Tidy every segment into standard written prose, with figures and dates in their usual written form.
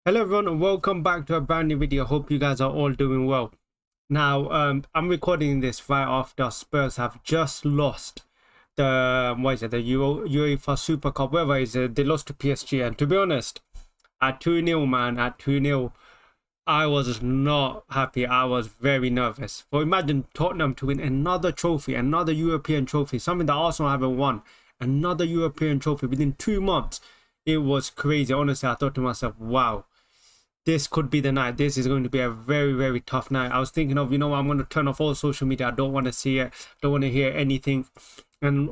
Hello everyone and welcome back to a brand new video. Hope you guys are all doing well. Now I'm recording this right after Spurs have just lost the UEFA Super Cup, whatever it is. They lost to PSG, and to be honest, at 2-0, man, at 2-0, I was not happy. I was very nervous. For imagine Tottenham to win another trophy, another European trophy, something that Arsenal haven't won, another European trophy within 2 months. It was crazy. Honestly, I thought to myself, wow, this could be the night. This is going to be a very, very tough night. I was thinking of, I'm going to turn off all social media. I don't want to see it. Don't want to hear anything. And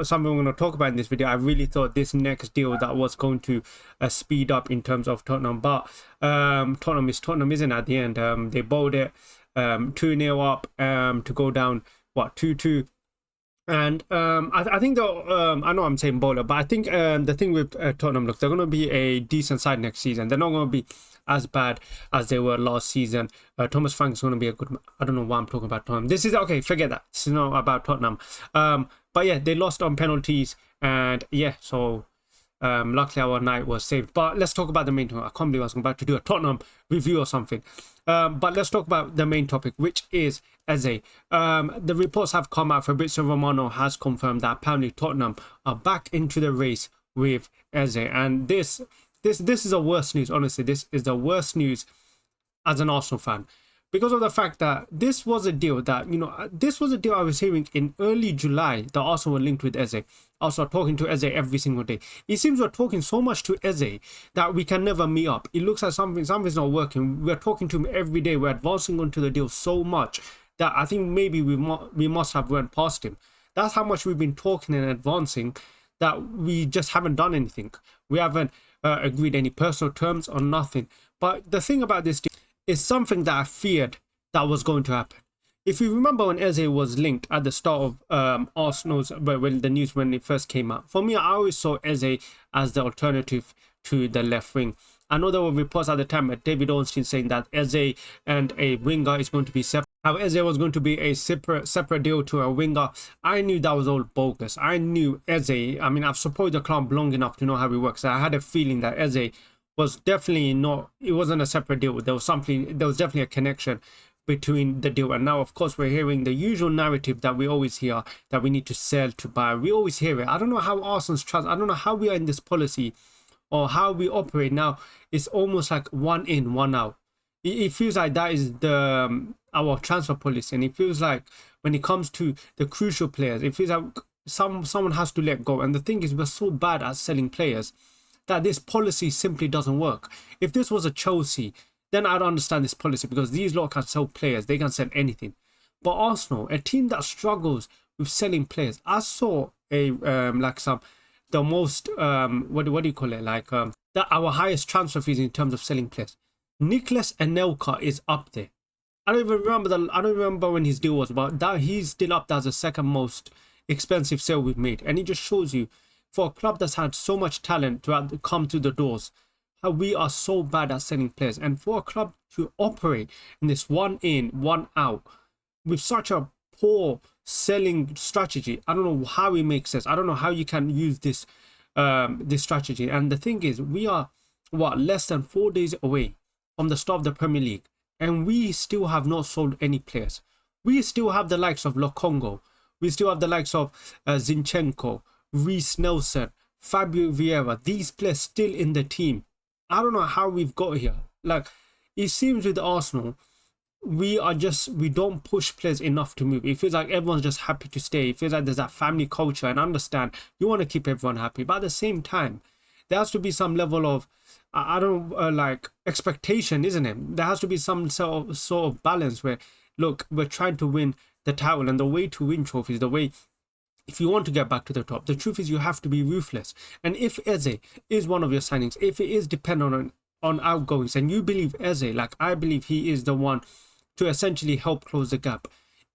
something we're going to talk about in this video, I really thought this next deal that was going to speed up in terms of Tottenham. But Tottenham isn't at the end. They bowled it 2-0 up to go down, 2-2. And I think I know I'm saying bowler, but I think the thing with Tottenham, look, they're going to be a decent side next season. They're not going to be as bad as they were last season. Thomas Frank is going to be a good. I don't know why I'm talking about Tottenham. This is okay. Forget that. This is not about Tottenham. But yeah, they lost on penalties, and yeah, so luckily our night was saved. But let's talk about the main topic. I can't believe I was about to do a Tottenham review or something. But let's talk about the main topic, which is Eze. The reports have come out. Fabrizio Romano has confirmed that apparently Tottenham are back into the race with Eze, and this is the worst news. Honestly, this is the worst news as an Arsenal fan, because of the fact that this was a deal that, this was a deal I was hearing in early July that Arsenal were linked with Eze. Also talking to Eze every single day. It seems we're talking so much to Eze that we can never meet up. It looks like something's not working. We're talking to him every day. We're advancing onto the deal so much that I think maybe we must have went past him. That's how much we've been talking and advancing, that we just haven't done anything. We haven't agreed any personal terms or nothing. But the thing about this deal is something that I feared that was going to happen. If you remember when Eze was linked at the start of Arsenal's, when the news when it first came out, for me, I always saw Eze as the alternative to the left wing. I know there were reports at the time at David Ornstein saying that Eze and a winger is going to be separate. How Eze was going to be a separate deal to a winger. I knew that was all bogus. I knew Eze. I mean, I've supported the club long enough to know how it works. I had a feeling that Eze was definitely not. It wasn't a separate deal. There was definitely a connection between the deal. And now, of course, we're hearing the usual narrative that we always hear, that we need to sell to buy. We always hear it. I don't know how Arsenal's trust. I don't know how we are in this policy or how we operate now. It's almost like one in, one out. It feels like that is our transfer policy, and it feels like when it comes to the crucial players, it feels like someone has to let go. And the thing is, we're so bad at selling players that this policy simply doesn't work. If this was a Chelsea, then I'd understand this policy, because these lot can sell players. They can sell anything. But Arsenal, a team that struggles with selling players, I saw the most what do you call it, our highest transfer fees in terms of selling players. Nicholas Anelka is up there. I don't remember when his deal was, but that he's still up there as the second most expensive sale we've made. And it just shows you, for a club that's had so much talent to come to the doors, how we are so bad at selling players. And for a club to operate in this one in, one out with such a poor selling strategy, I don't know how it makes sense. I don't know how you can use this strategy. And the thing is, we are less than 4 days away from the start of the Premier League, and we still have not sold any players. We still have the likes of Lokongo. We still have the likes of Zinchenko, Reece Nelson, Fabio Vieira. These players still in the team. I don't know how we've got here. Like, it seems with Arsenal, we don't push players enough to move. It feels like everyone's just happy to stay. It feels like there's that family culture, and understand you want to keep everyone happy, but at the same time, there has to be some level of expectation, isn't it? There has to be some sort of balance where, look, we're trying to win the title, and the way to win trophies, if you want to get back to the top, the truth is you have to be ruthless. And if Eze is one of your signings, if it is dependent on outgoings, and you believe Eze, like I believe he is the one to essentially help close the gap,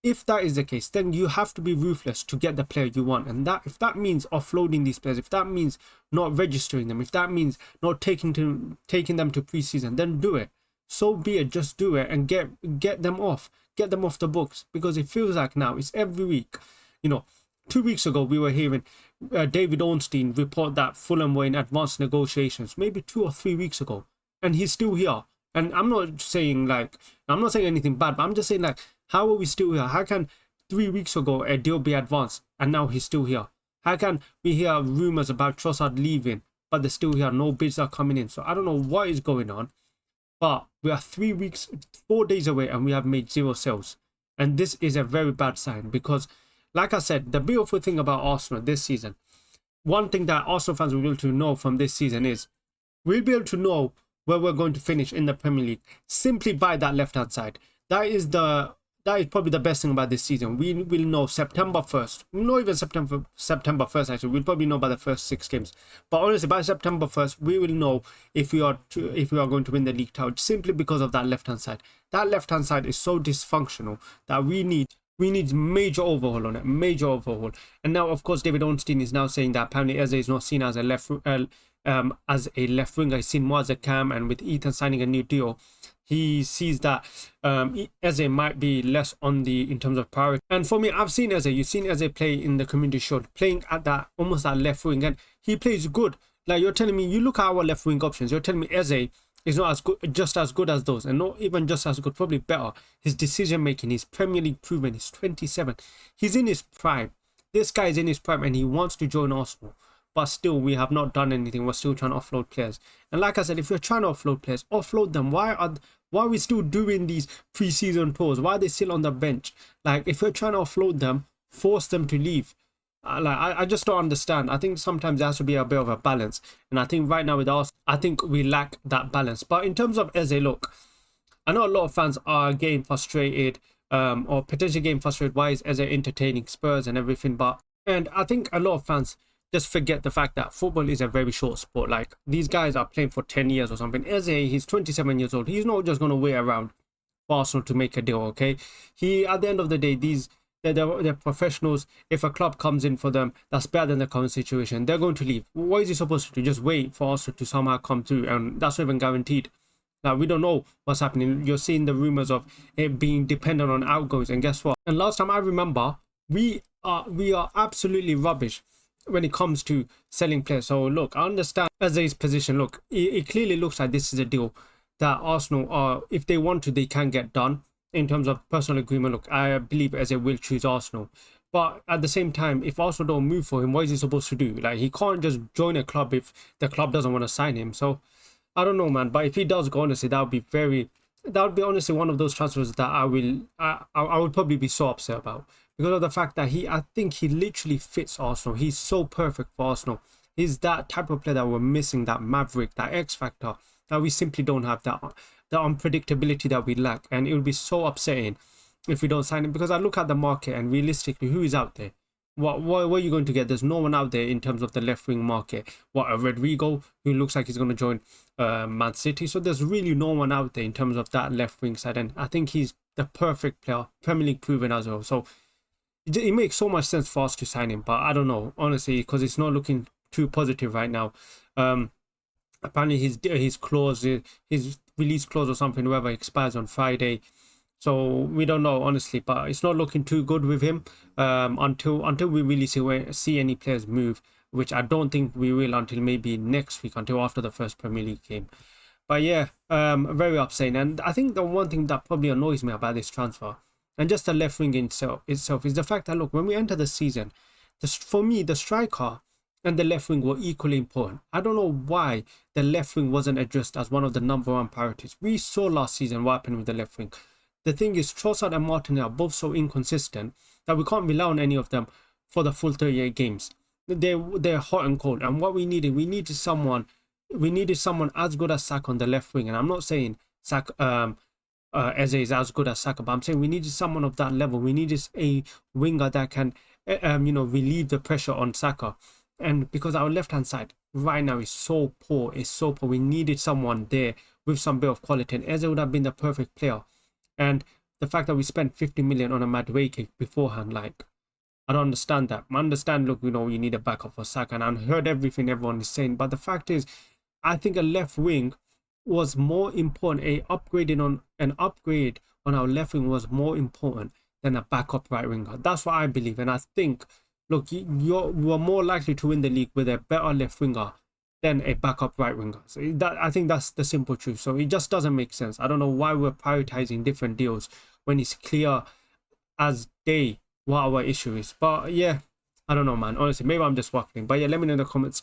if that is the case, then you have to be ruthless to get the player you want. And that, if that means offloading these players, if that means not registering them, if that means not taking them to preseason, then do it. So be it. Just do it and get them off the books, because it feels like now it's every week. 2 weeks ago, we were hearing David Ornstein report that Fulham were in advanced negotiations, maybe 2 or 3 weeks ago. and he's still here. And I'm not saying anything bad, but I'm just saying, like, how are we still here? How can 3 weeks ago a deal be advanced and now he's still here? How can we hear rumors about Trossard leaving, but they're still here? No bids are coming in. So I don't know what is going on, but we are 3 weeks, 4 days away, and we have made 0 sales. And this is a very bad sign because, like I said, the beautiful thing about Arsenal this season, one thing that Arsenal fans will be able to know from this season is we'll be able to know where we're going to finish in the Premier League simply by that left-hand side. That is probably the best thing about this season. We will know September 1st. Not even September 1st, actually. We'll probably know by the first 6 games. But honestly, by September 1st, we will know if we are going to win the league title simply because of that left-hand side. That left-hand side is so dysfunctional that we need major overhaul on it, major overhaul. And now, of course, David Ornstein is now saying that apparently Eze is not seen as a left winger. He's seen more as a cam, and with Ethan signing a new deal, he sees that Eze might be less in terms of priority. And for me, I've seen Eze. You've seen Eze play in the Community Shield, playing at that almost that left wing, and he plays good. Like, you're telling me, you look at our left wing options, you're telling me Eze is not as good, just as good as those, and not even just as good, probably better. His decision making, his Premier League proven. He's 27. He's in his prime. This guy is in his prime, and he wants to join Arsenal. But still, we have not done anything. We're still trying to offload players. And like I said, if you're trying to offload players, offload them. Why are we still doing these pre-season tours? Why are they still on the bench? Like, if you're trying to offload them, force them to leave. I just don't understand. I think sometimes there has to be a bit of a balance. And I think right now with us, I think we lack that balance. But in terms of Eze, look, I know a lot of fans are getting frustrated, or potentially getting frustrated. Why is Eze entertaining Spurs and everything? And I think a lot of fans just forget the fact that football is a very short sport. Like, these guys are playing for 10 years or something. Eze, he's 27 years old. He's not just going to wait around for Arsenal to make a deal, okay? At the end of the day, they're professionals. If a club comes in for them that's better than the current situation, they're going to leave. What is he supposed to do? Just wait for Arsenal to somehow come through? And that's not even guaranteed. Now, we don't know what's happening. You're seeing the rumors of it being dependent on outgoings. And guess what? And last time I remember, we are absolutely rubbish when it comes to selling players. So look, I understand Eze's position. Look, it clearly looks like this is a deal that Arsenal if they want to, they can get done in terms of personal agreement. Look, I believe Eze will choose Arsenal, but at the same time, if Arsenal don't move for him, what is he supposed to do? Like, he can't just join a club if the club doesn't want to sign him. So I don't know, man. But if he does go, honestly, that would be honestly one of those transfers that I would probably be so upset about, because of the fact that I think he literally fits Arsenal. He's so perfect for Arsenal. He's that type of player that we're missing, that maverick, that X factor that we simply don't have, that the unpredictability that we lack. And it would be so upsetting if we don't sign him, because I look at the market and realistically, who is out there? What are you going to get? There's no one out there in terms of the left wing market. A Rodrigo, who looks like he's going to join Man City. So there's really no one out there in terms of that left wing side. And I think he's the perfect player, Premier League proven as well. So it makes so much sense for us to sign him. But I don't know, honestly, because it's not looking too positive right now. Apparently his clause, his release clause or something, whoever, expires on Friday. So we don't know, honestly, but it's not looking too good with him until we really see any players move, which I don't think we will until maybe next week, until after the first Premier League game. But yeah, very upsetting. And I think the one thing that probably annoys me about this transfer, and just the left wing itself, is the fact that, look, when we enter the season, for me, the striker and the left wing were equally important. I don't know why the left wing wasn't addressed as one of the #1 priorities. We saw last season what happened with the left wing. The thing is, Trossard and Martinelli are both so inconsistent that we can't rely on any of them for the full 38 games. They're hot and cold. And what we needed someone as good as Saka on the left wing. And I'm not saying Eze is as good as Saka, but I'm saying we needed someone of that level. We needed a winger that can, relieve the pressure on Saka. And because our left-hand side right now is so poor, we needed someone there with some bit of quality. And Eze would have been the perfect player. And the fact that we spent 50 million on a Madueke beforehand, like, I don't understand that. I understand, look, you need a backup for Saka, and I heard everything everyone is saying. But the fact is, I think a left wing was more important. An upgrade on our left wing was more important than a backup right winger. That's what I believe. And I think, look, you are more likely to win the league with a better left winger than a backup right winger. So I think that's the simple truth. So it just doesn't make sense. I don't know why we're prioritizing different deals when it's clear as day what our issue is. But yeah, I don't know, man. Honestly, maybe I'm just waffling. But yeah, let me know in the comments.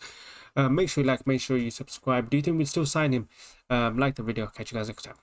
Make sure you like, make sure you subscribe. Do you think we'll still sign him? Like the video. Catch you guys next time.